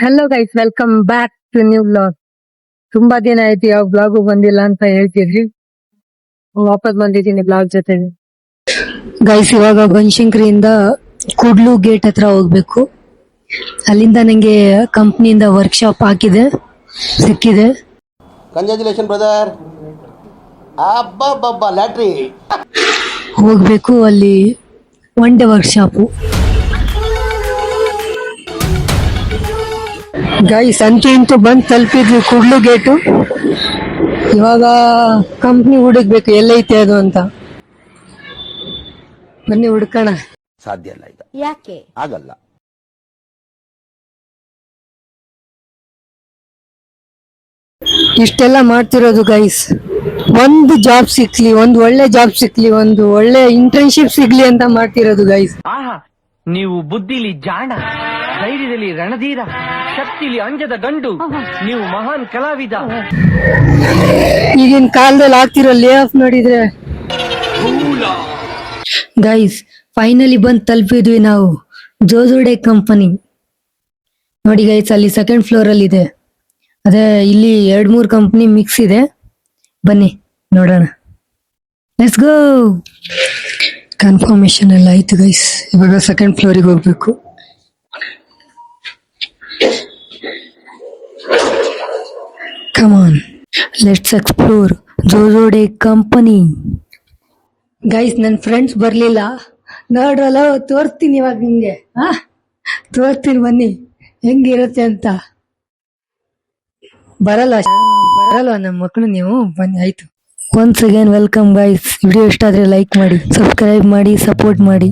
Hello guys, welcome back to new blog. ತುಂಬಾ ದಿನ ಆಯ್ತು ಯಾವ ಬ್ಲಾಗು ಬಂದಿಲ್ಲ ಅಂತ ಹೇಳ್ತಿದ್ರಿ. ವಾಪಸ್ ಬಂದಿದ್ದೀನಿ ಬ್ಲಾಗ್ ಜೊತೆ. ಗೈಸ್, ಇವಾಗ ಬನಶಂಕರಿಯಿಂದ ಕೂಡ್ಲು ಗೇಟ್ ಹತ್ರ ಹೋಗ್ಬೇಕು. ಅಲ್ಲಿಂದ ನಂಗೆ ಕಂಪ್ನಿಯಿಂದ ವರ್ಕ್ಶಾಪ್ ಸಿಕ್ಕಿದೆ. Congratulation brother. ಅಬ್ಬಬ್ಬಬ್ಬ ಲ್ಯಾಟ್ರಿ ಹೋಗ್ಬೇಕು. ಅಲ್ಲಿ ಒನ್ ಡೇ ವರ್ಕ್ಶಾಪು. ಗೈಸ್, ಅಂತೂ ಬಂದು ತಲುಪಿದ್ವಿ ಕೂಡ್ಲು ಗೇಟು. ಇವಾಗ ಕಂಪ್ನಿ ಹುಡುಕ್ಬೇಕು ಎಲ್ಲೈತೆ ಅದು ಅಂತ. ಬನ್ನಿ ಹುಡ್ಕೋಣ. ಸಾಧ್ಯ ಇಲ್ಲ ಈಗ, ಯಾಕೆ ಆಗಲ್ಲ. ಇಷ್ಟೆಲ್ಲ ಮಾಡ್ತಿರೋದು ಗೈಸ್, ಒಂದು ಜಾಬ್ ಸಿಕ್ಲಿ, ಒಂದು ಒಳ್ಳೆ ಜಾಬ್ ಸಿಕ್ಲಿ, ಒಂದು ಒಳ್ಳೆ ಇಂಟರ್ನ್ಶಿಪ್ ಸಿಗ್ಲಿ ಅಂತ ಮಾಡ್ತಿರೋದು ಗೈಸ್. ಆಹಾ, ನೀವು ಬುದ್ಧಿಲಿ ಜಾಣ, ಧೈರ್ಯದಲ್ಲಿ ರಣಧೀರ, ಶಕ್ತಿಲಿ ಅಂಜದ ಗಂಡು, ನೀವು ಮಹಾನ್ ಕಲಾವಿದ. ಈಗಿನ ಕಾಲದಲ್ಲಿ ಆಗ್ತಿರೋ ಲೇ ಆಫ್ ನೋಡಿದ್ರೆ ಗೈಸ್, ಫೈನಲಿ ಬಂದು ತಲುಪಿದ್ವಿ ನಾವು ಜೋಜೋಡೆ ಕಂಪನಿ. ನೋಡಿ ಗೈಸ್, ಅಲ್ಲಿ ಸೆಕೆಂಡ್ ಫ್ಲೋರ್ ಅಲ್ಲಿ ಇದೆ. ಅದೇ ಇಲ್ಲಿ 2-3 ಕಂಪನಿ ಮಿಕ್ಸ್ ಇದೆ. ಬನ್ನಿ ನೋಡೋಣ. Let's go. ಕನ್ಫರ್ಮೇಶನ್ ಎಲ್ಲ ಆಯ್ತು ಗೈಸ್. ಇವಾಗ ಸೆಕೆಂಡ್ ಫ್ಲೋರಿಗೆ ಹೋಗ್ಬೇಕು. ಕಮ್ ಆನ್, ಲೆಟ್ಸ್ ಎಕ್ಸ್ಪ್ಲೋರ್ ಜೋಜೋಡೆ ಕಂಪನಿ. ಗೈಸ್, ನನ್ನ ಫ್ರೆಂಡ್ಸ್ ಬರ್ಲಿಲ್ಲ ನೋಡ್ರಲ್ಲ, ತೋರಿಸ್ತೀನಿ ಇವಾಗ ನಿಮ್ಗೆ. ತೋರಿಸ್ತೀನಿ ಬನ್ನಿ ಹೆಂಗಿರುತ್ತೆ ಅಂತ. ಬರಲ್ವಾ ನಮ್ಮ ಮಕ್ಕಳು? ನೀವು ಬನ್ನಿ ಆಯ್ತು. Once again welcome guys. Video ಇಷ್ಟ ಆದ್ರೆ ಲೈಕ್ ಮಾಡಿ, ಸಬ್ಸ್ಕ್ರೈಬ್ ಮಾಡಿ, ಸಪೋರ್ಟ್ ಮಾಡಿ.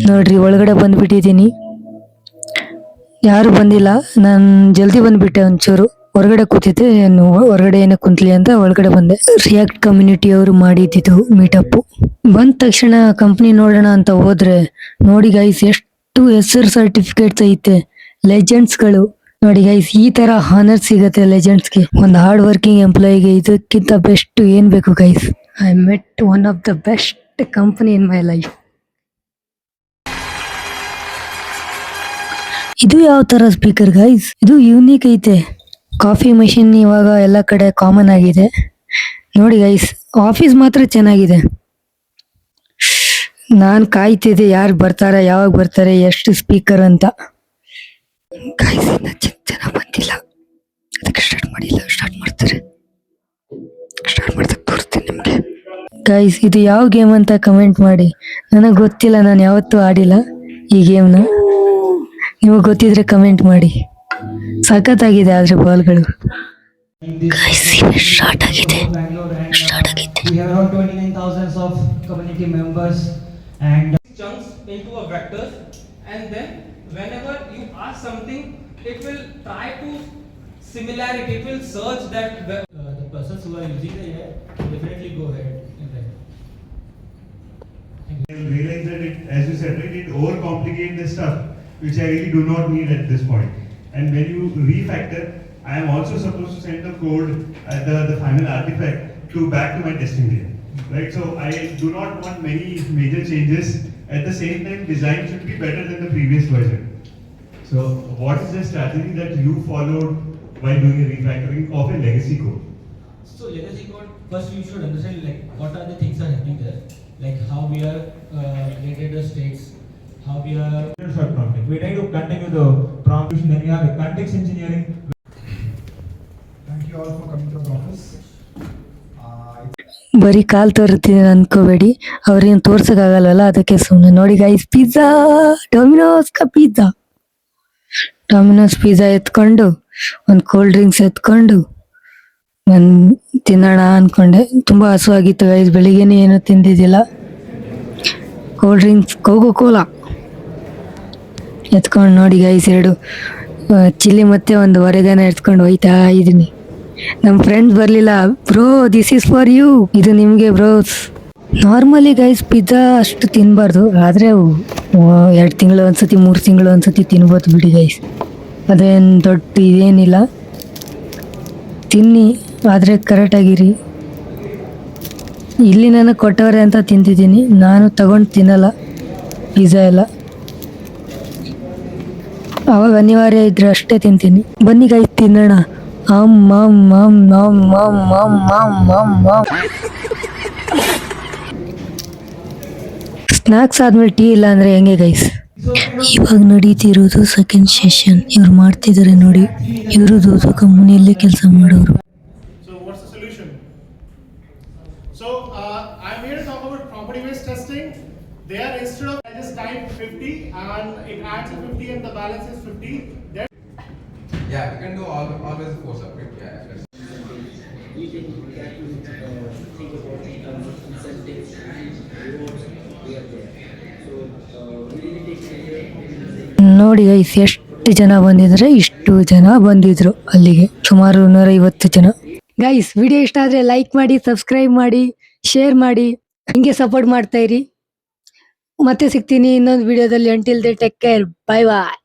ನೋಡ್ರಿ, ಒಳಗಡೆ ಬಂದ್ಬಿಟ್ಟಿದ್ದೀನಿ. ಯಾರು ಬಂದಿಲ್ಲ, ನಾನು ಜಲ್ದಿ ಬಂದ್ಬಿಟ್ಟೆ. ಒಂಚೂರು ಹೊರಗಡೆ ಕೂತಿದ್ದೆ, ಹೊರಗಡೆ ಏನಕ್ಕೆ ಕುಂತ್ಲಿ ಅಂತ ಒಳಗಡೆ ಬಂದೆ. ರಿಯಾಕ್ಟ್ ಕಮ್ಯುನಿಟಿ ಅವರು ಮಾಡಿದ್ದು ಮೀಟಪ್. ಬಂದ ತಕ್ಷಣ ಕಂಪ್ನಿ ನೋಡೋಣ ಅಂತ ಹೋದ್ರೆ ನೋಡಿ ಗೈಸ್, ಎಷ್ಟು ಹೆಸರು ಸರ್ಟಿಫಿಕೇಟ್ಸ್ ಐತೆ. ಲೆಜೆಂಡ್ಸ್ಗಳು ನೋಡಿ ಗೈಸ್, ಈ ತರ ಹಾನರ್ ಸಿಗತ್ತೆ ಲೆಜೆಂಡ್ಸ್ಗೆ. ಒಂದು ಹಾರ್ಡ್ ವರ್ಕಿಂಗ್ ಎಂಪ್ಲಾಯಿಗೆ ಇದಕ್ಕಿಂತ ಬೆಸ್ಟ್ ಏನ್ ಬೇಕು guys. I met one of the best company in my life. ಇದು ಯಾವ ತರ ಸ್ಪೀಕರ್ ಗೈಸ್? ಇದು ಯೂನಿಕ್ ಐತೆ. ಕಾಫಿ ಮಷಿನ್ ಇವಾಗ ಎಲ್ಲ ಕಡೆ ಕಾಮನ್ ಆಗಿದೆ. ನೋಡಿ ಗೈಸ್, ಆಫೀಸ್ ಮಾತ್ರ ಚೆನ್ನಾಗಿದೆ. ನಾನ್ ಕಾಯ್ತಿದ್ದೆ ಯಾರು ಬರ್ತಾರೆ, ಯಾವಾಗ ಬರ್ತಾರೆ, ಎಷ್ಟು ಸ್ಪೀಕರ್ ಅಂತ. ಗೈಸ್, ಇನ್ನ ಜನ ಬಂದಿಲ್ಲ, ಅದಕ್ಕೆ ಸ್ಟಾರ್ಟ್ ಮಾಡಿಲ್ಲ. ಸ್ಟಾರ್ಟ್ ಮಾಡ್ತಾರೆ, ಸ್ಟಾರ್ಟ್ ಮಾಡ್ದಾಗ ತೋರಿಸ್ತೀನಿ ನಿಮ್ಗೆ. ಗೈಸ್, ಇದು ಯಾವ ಗೇಮ್ ಅಂತ ಕಮೆಂಟ್ ಮಾಡಿ. ನನಗೆ ಗೊತ್ತಿಲ್ಲ, ನಾನು ಯಾವತ್ತೂ ಆಡಿಲ್ಲ ಈ ಗೇಮ್ನ. ನಿಮಗೆ ಗೊತ್ತಿದ್ರೆ ಕಮೆಂಟ್ ಮಾಡಿ. ಸಖತ್ತಾಗಿದೆ ಆದ್ರೆ ಬಾಲ್ಗಳು. ಸ್ಟಾರ್ಟ್ ಆಗಿದೆ. We have around 29,000 of community members and chunks into a vectors, and then whenever you ask something, it will try to similarity, it will search that the persons who are using the AI definitely go ahead in that. You'll realize that it, as you said, right, it overcomplicate the stuff which I really do not need at this point. And when you refactor, I am also supposed to send the code, the final artifact back to my testing layer, right? So I do not want many major changes. At the same time, design should be better than the previous version. So what is the strategy that you followed while doing a refactoring of a legacy code? So legacy code, first you should understand like what are the things are happening there, like how we are related the states, how we are Short prompting. We try to continue the prompt, then we have a context engineering. thank you all for coming to the office. ಬರೀ ಕಾಲ್ ತೋರ್ತೀನಿ ಅನ್ಕೋಬೇಡಿ, ಅವ್ರೇನು ತೋರ್ಸಕ್ಕಾಗಲ್ಲ, ಅದಕ್ಕೆ ಸುಮ್ಮನೆ. ನೋಡಿ guys, pizza, Domino's pizza ಎತ್ಕೊಂಡು ಒಂದು cold drinks ಎತ್ಕೊಂಡು ನಾನು ತಿನ್ನೋಣ ಅನ್ಕೊಂಡೆ. ತುಂಬಾ ಹಸುವಾಗಿತ್ತು ಗೈಸ್, ಬೆಳಿಗ್ಗೆನೇ ಏನೂ ತಿಂದಿದ್ದಿಲ್ಲ. ಕೋಲ್ಡ್ ಡ್ರಿಂಕ್ಸ್ ಕೋಕೋ ಕೋಲಾ ಎತ್ಕೊಂಡು ನೋಡಿ ಗೈಸ್, 2 ಚಿಲ್ಲಿ ಮತ್ತೆ ಒಂದು ಹೊರಗನೆ ಎತ್ಕೊಂಡು ಹೋಯ್ತಾ ಇದೀನಿ. ನಮ್ಮ ಫ್ರೆಂಡ್ಸ್ ಬರಲಿಲ್ಲ. Bro, this is for you, ಇದು ನಿಮಗೆ ಬ್ರೋಸ್. ನಾರ್ಮಲಿ ಗೈಸ್, ಪಿಜ್ಜಾ ಅಷ್ಟು ತಿನ್ನಬಾರ್ದು, ಆದರೆ 2 ತಿಂಗಳು ಒಂದ್ಸತಿ, 3 ತಿಂಗಳು ಒಂದ್ಸತಿ ತಿನ್ಬೋದು ಬಿಡಿ ಗೈಸ್. ಅದೇನು ದೊಡ್ಡ ಇದೇನಿಲ್ಲ, ತಿನ್ನಿ, ಆದರೆ ಕರೆಕ್ಟಾಗಿರಿ. ಇಲ್ಲಿ ನನಗೆ ಕೊಟ್ಟವ್ರೆ ಅಂತ ತಿಂತಿದ್ದೀನಿ, ನಾನು ತಗೊಂಡು ತಿನ್ನಲ್ಲ ಪಿಜ್ಜಾ ಎಲ್ಲ. ಅವಾಗ ಅನಿವಾರ್ಯ ಇದ್ರೆ ಅಷ್ಟೇ ತಿಂತೀನಿ. ಬನ್ನಿ ಗೈಸ್ ತಿನ್ನೋಣ. ಸ್ನಾಕ್ಸ್ ಆದ್ಮೇಲೆ ಟೀ ಇಲ್ಲ ಅಂದ್ರೆ ಹೆಂಗೆ ಗೈಸ್? ಇವಾಗ ನಡೀತಿರೋದು ಸೆಕೆಂಡ್ ಸೆಷನ್. ಇವ್ರು ಮಾಡ್ತಿದ್ದಾರೆ ನೋಡಿ, ಇವರು ಕಂಪನಿಯಲ್ಲೇ ಕೆಲಸ ಮಾಡೋರು. So what's the solution? So I'm here to talk about property based testing. There instead of I just type 50 and it adds a 50 and the balance is 50. Then Yeah, we can do always 4 separate. Yeah. ನೋಡಿ guys ಎಷ್ಟು ಜನ ಬಂದಿದ್ರೆ, ಇಷ್ಟು ಜನ ಬಂದಿದ್ರು ಅಲ್ಲಿಗೆ, ಸುಮಾರು 150 ಜನ. ಗೈಸ್ ವಿಡಿಯೋ ಇಷ್ಟ ಆದ್ರೆ ಲೈಕ್ ಮಾಡಿ, ಸಬ್ಸ್ಕ್ರೈಬ್ ಮಾಡಿ, ಶೇರ್ ಮಾಡಿ, ಹಿಂಗೆ ಸಪೋರ್ಟ್ ಮಾಡ್ತಾ ಇರಿ. ಮತ್ತೆ ಸಿಗ್ತೀನಿ ಇನ್ನೊಂದು ವಿಡಿಯೋದಲ್ಲಿ. ಅಂಟಿಲ್ ದೆ ಟೇಕ್ ಕೇರ್, ಬೈ ಬಾಯ್.